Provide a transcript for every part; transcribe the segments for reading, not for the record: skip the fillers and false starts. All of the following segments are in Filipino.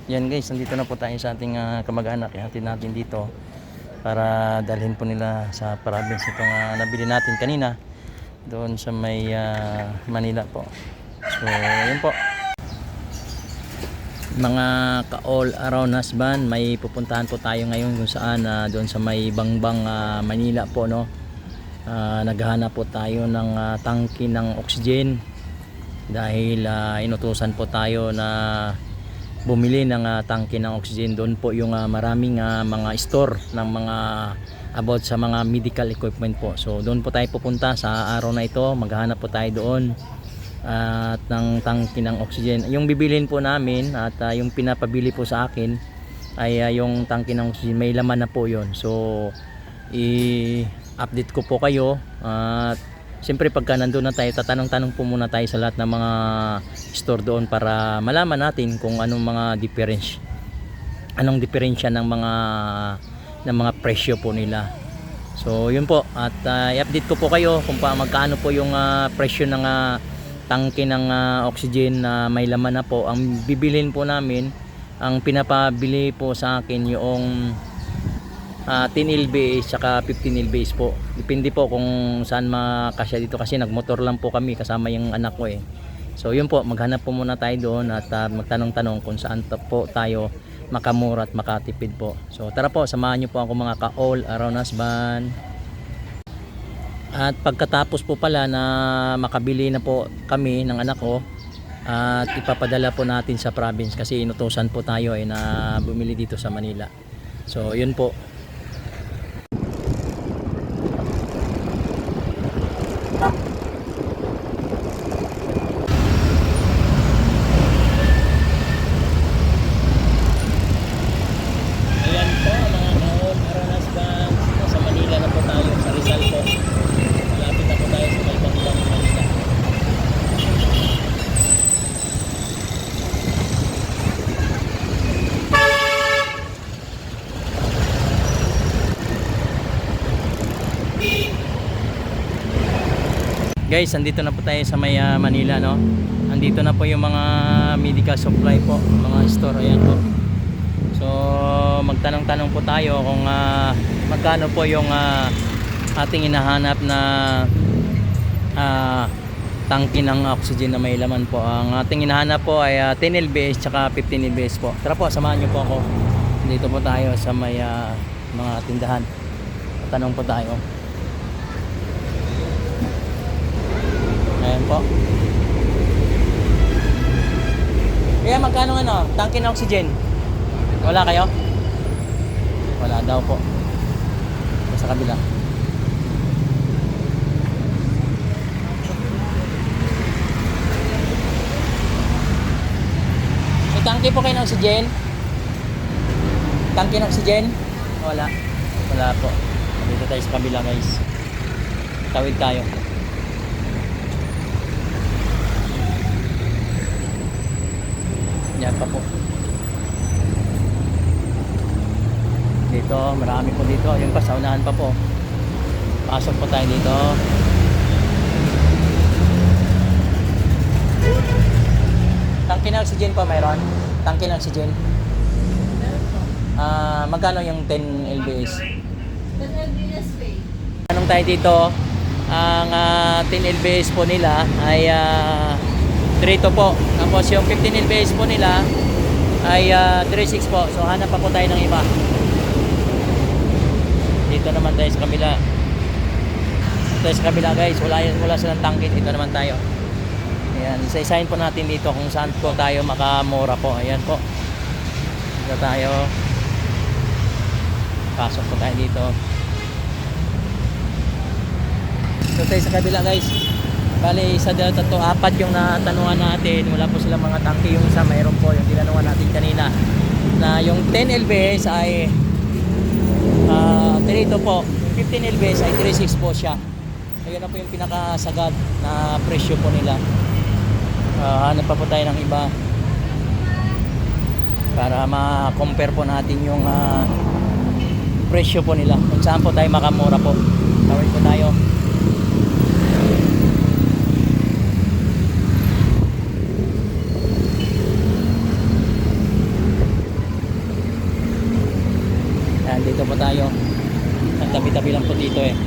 Yan guys, nandito na po tayo sa ating kamag-anak. Ihatid natin dito para dalhin po nila sa province itong nabili natin kanina doon sa may Manila po. So yun po, mga ka-all around husband, may pupuntahan po tayo ngayon kung saan doon sa may Bangbang, Manila po, no. Naghahanap po tayo ng tangke ng oxygen dahil inutusan po tayo na bumili ng tangke ng oxygen. Doon po yung maraming mga store ng mga about sa mga medical equipment po. So doon po tayo pupunta sa araw na ito. Maghahanap po tayo doon at ng tangke ng oxygen. Yung bibilhin po namin at yung pinapabili po sa akin ay yung tangke ng oxygen, may laman na po yon. So i-update ko po kayo at siyempre pagka nandun na tayo, tatanong-tanong po muna tayo sa lahat ng mga store doon para malaman natin kung anong mga diferensya ng mga presyo po nila. So yun po, at i-update ko po kayo kung magkano po yung presyo ng tangke ng oxygen na may laman na po. Ang bibilhin po namin, ang pinapabili po sa akin yung 10 LBS saka 15 LBS po. Depende po kung saan makasya dito kasi nagmotor lang po kami kasama yung anak ko eh. So yun po, maghanap po muna tayo doon at magtanong-tanong kung saan po tayo makamura at makatipid po. So tara po, samahan niyo po ako mga ka-all around husband. At pagkatapos po pala na makabili na po kami ng anak ko at ipapadala po natin sa province kasi inutusan po tayo eh na bumili dito sa Manila. So yun po. Guys, andito na po tayo sa may Manila, no. Andito na po yung mga medical supply po, mga store, ayan po. So magtanong-tanong po tayo kung magkano po yung ating hinahanap na tangke ng oxygen na may laman po. Ang ating hinahanap po ay 10 LBS tsaka 15 LBS po. Tara po, samahan nyo po ako. Dito po tayo sa may mga tindahan. Tanong po tayo. Ayan po. Kaya magkano tangke ng oxygen? Wala kayo? Wala daw po. Sa kabila. May tangke po kayo ng oxygen? Tangke ng oxygen? Wala. Wala po. Dito tayo sa kabila, guys. Tawid tayo. Yan pa po. Dito, marami po dito. Yung pa, sa unahan pa po. Pasok po tayo dito. Tangke ng oxygen po mayroon? Tangke ng oxygen? Magkano yung 10 LBS? 10 LBS pay. Anong tayo dito? Ang 10 LBS po nila ay 3 po. Tapos yung 15 LBS po nila ay 3.6 po. So hanap pa po tayo ng iba. Dito naman tayo sa kabila. Dito tayo sa kabila, guys. Wala silang tangke. Dito naman tayo. Ayan. Isa-isahin po natin dito kung saan po tayo makamura po. Ayan po. Dito tayo. Pasok po tayo dito. Dito tayo sa kabila, guys. Bali, isa, dalawa, tatlo, apat yung natanungan natin. Wala po silang mga tangke. Yung isa mayroon po, yung tinanungan natin kanina, na yung 10 LBS ay 3 po. Yung 15 LBS ay 3.6 po siya. Ayun na po yung pinakasagad na presyo po nila. Hanap pa po tayo ng iba para ma-compare po natin yung presyo po nila. Kung saan po tayo makamura po. Tawid po tayo. dito pa tayo. Ang tabi-tabi lang po dito eh.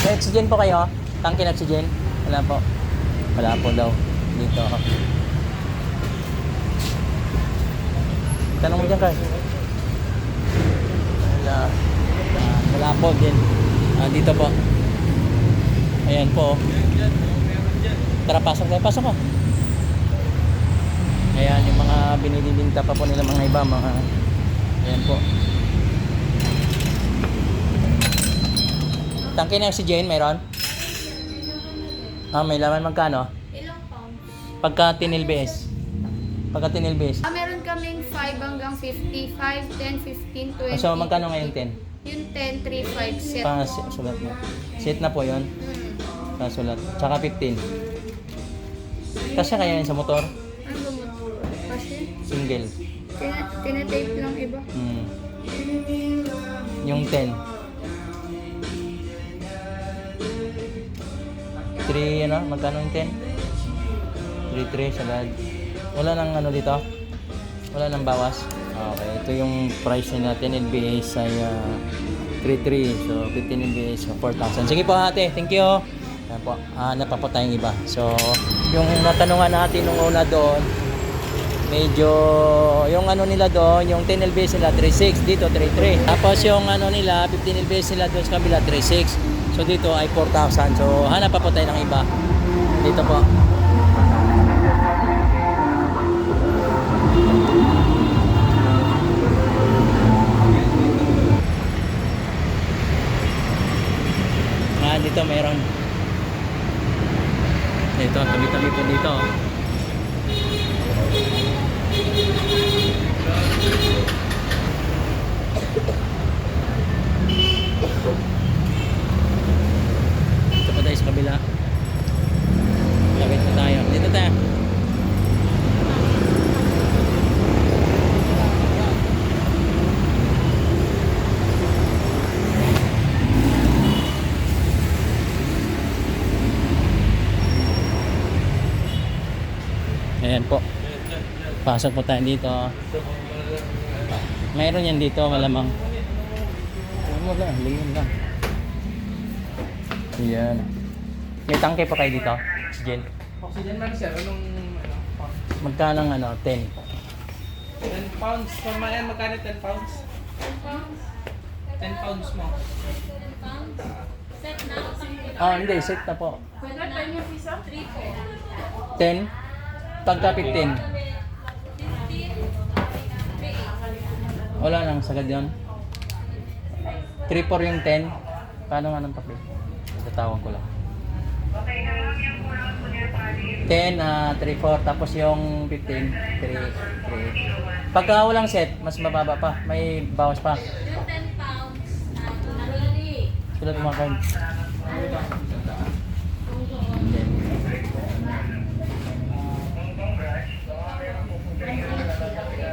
May oxygen po kayo? Tangke ng oxygen? Wala po. Wala po daw. Dito. Tanong mo dyan, Carl. Wala. Wala po din. Dito po. Ayan po. Tara, pasok tayo. Pasok ko. Ayan, yung mga binibinta pa po nila mga iba. Mga... Ayan po. Tangke ng oxygen, mayroon? May laman magkano? Ilang pounds? Pagka tinilbes. Pagka tinilbes. Meron kaming 5 hanggang 50. 5, 10, 15, 20. So, magkano ngayon 10? Yung 10, 3, 5 set. Sulat mo. Set na po yun. Sulat. Tsaka 15. Kasi kaya yun sa motor? Ano mo? Kasi Single. tinatape lang iba. Yung 10. 3 ano? Magkano yung 10? 3 sagad. Wala nang ano dito? Wala nang bawas? Okay, ito yung price nila. 10 LBS ay 3.3. So 15 LBS 4,000. Sige po ate, thank you. Ayan po, hanap pa po tayong iba. So yung natanungan natin nung una doon, medyo yung ano nila doon, yung 10 LBS nila 3.6, dito 3.3. Tapos yung ano nila, 15 LBS nila doon sa kabila 3.6. So dito ay 4,000. So hanap pa po tayo ng iba. Dito po. Dito mayroon. Dito, tabi-tabi po dito. Dito pa tayo sa kabila. Lapit na tayo. Dito tayo. Ayan po. Pasok po tayo dito. Mayroon yan dito, malamang. Ayan mo lang, lingin lang. Ayan. May tangke pa kayo dito? Oxygen? Oxygen man sir, anong pounds? Magkano ng ano? 10. 10 pounds. Kung mayan, magkano 10 pounds? 10 pounds mo. 10 pounds? Set na? Hindi. Set na po. Pwede pa niya pisa? 3 po. 10? Pagka 15. Wala nang sagad yun. 3-4 yung 10. Paano nga ng papel? Tatawag ko lang. 10, 3-4. Tapos yung 15, 3. Pagka walang set, mas mababa pa. May bawas pa. Yung 10 pounds. Sulat mo card.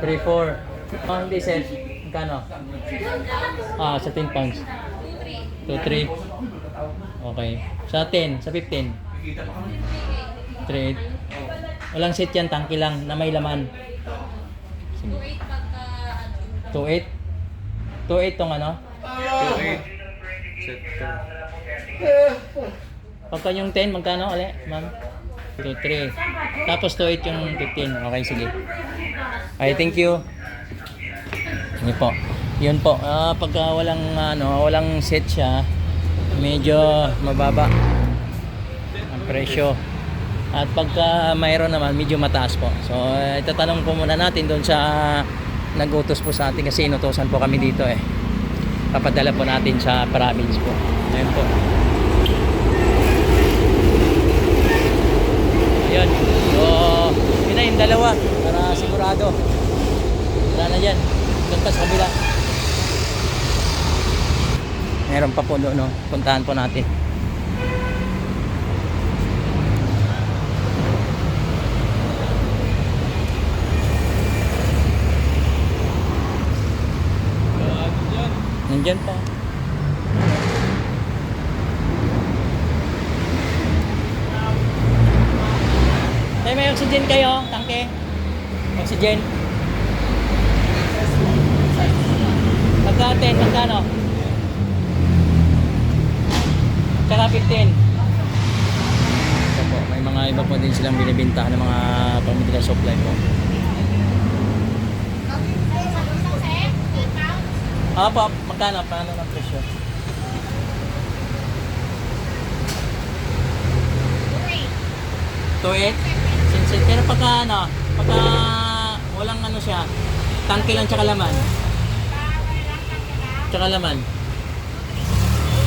3-4. Hindi set. Magkano? Sa 10 pounds. 2-3. Okay. Sa 10, sa 15. 3-8. Walang set yan, tangki lang na may laman. 2.8 pagka... 2-8. 2-8 tong ano? 2.8. Set Pagka yung 10, magkano ulit, ma'am? 2-3. Tapos 2-8 yung 15. Okay, sige. Okay, thank you. Sige po. Yun po. Pagka walang set siya, medyo mababa ang presyo. At pagka mayroon naman, medyo mataas po. So, itatanong po muna natin doon sa nag-utos po sa atin kasi inutosan po kami dito eh. Papadala po natin sa province po. Ayun po. Ayun. So, yun na yung dalawa para sigurado. Wala na dyan. Doon pa sa kabila. Meron pa po doon, no? Puntahan po natin. Nandyan pa. may oxygen kayo, tangke? Oxygen? Magka 10, magkano? Tsaka 15. Ito po, may mga iba po din silang binibintahan ng mga pamedical supply po. Po, magkano? Paano ng presyo? 2.8? Sinsit. Pero pagka ano, pagka walang ano siya, tangke lang tsaka laman. Tsaka laman.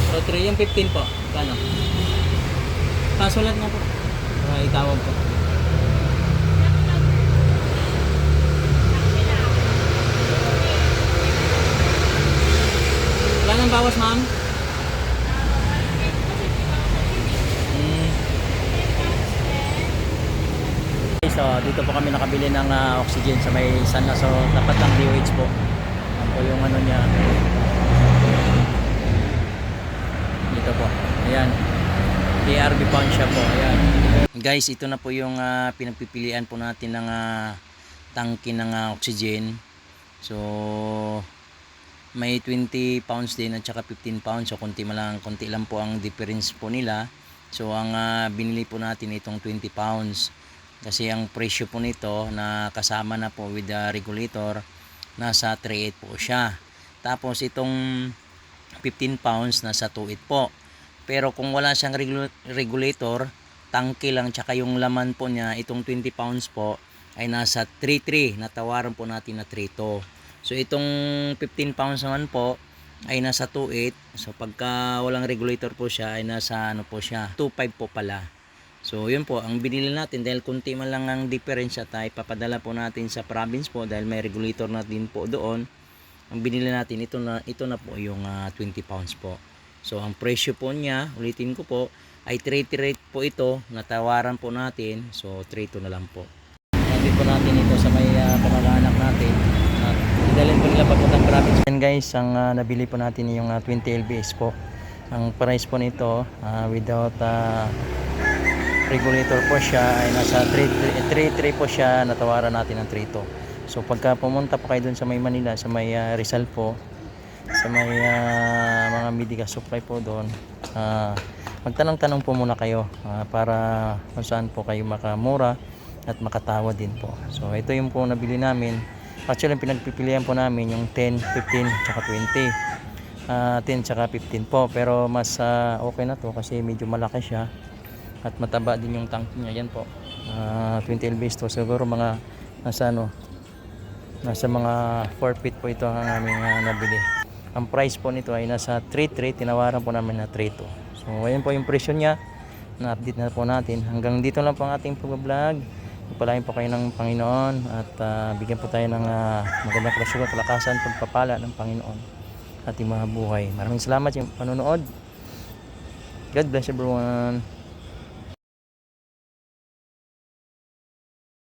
So 3, yung 15 po. Kano? Pasulat nga po. Para itawag po. Wala nang bawas, ma'am? So dito po kami nakabili ng oxygen sa may San Lazo, tapat ng DOH po. Yan po yung ano niya. Dito po. Ayan. DRB Pawn Shop po. Ayan. Guys, ito na po yung pinagpipilian po natin ng tangke ng oxygen. So may 20 pounds din at saka 15 pounds. So konti lang po ang difference po nila. So ang binili po natin itong 20 pounds. Kasi ang presyo po nito na kasama na po with the regulator, nasa 3.8 po siya. Tapos itong 15 pounds nasa 2.8 po. Pero kung wala siyang regulator, tangke lang tsaka yung laman po niya, itong 20 pounds po ay nasa 3.3. Natawaran po natin na 3.2. So itong 15 pounds naman po ay nasa 2.8. So pagka walang regulator po siya ay nasa ano po siya, 2.5 po pala. So yun po ang binili natin dahil kunti man lang ang difference at ipapadala po natin sa province po dahil may regulator na din po doon. Ang binili natin ito na po yung 20 pounds po. So ang presyo po niya, ulitin ko po, ay 3.3 po ito, natawaran po natin. So 3.2 na lang po. Nandito po natin ito sa may kamag-anak natin. Idalhin po nila papuntang province. And guys, ang nabili po natin yung 20 lbs po. Ang price po nito without regulator po siya ay nasa 3.3 po siya, natawaran natin ng 3.2. So pagka pumunta po kayo dun sa may Manila, sa may Rizal po, sa may mga medical supply po doon, magtanong-tanong po muna kayo para kung saan po kayo makamura at makatawa din po. So ito yung po nabili namin. Actually pinagpipilian po namin yung 10, 15, tsaka 20. 10 tsaka 15 po, pero mas okay na to kasi medyo malaki siya at mataba din yung tank niya. Yan po 20 lbs to, siguro mga nasa mga 4 feet po ito ang aming nabili. Ang price po nito ay nasa 3.3, tinawaran po namin na 3.2. So ayan po yung presyo niya, na-update na po natin. Hanggang dito lang po ang ating pag-vlog. Pagpalain po kayo ng Panginoon at bigyan po tayo ng magandang kalusugan, kalakasan, pagpapala ng Panginoon ating mga buhay. Maraming salamat yung panonood. God bless everyone.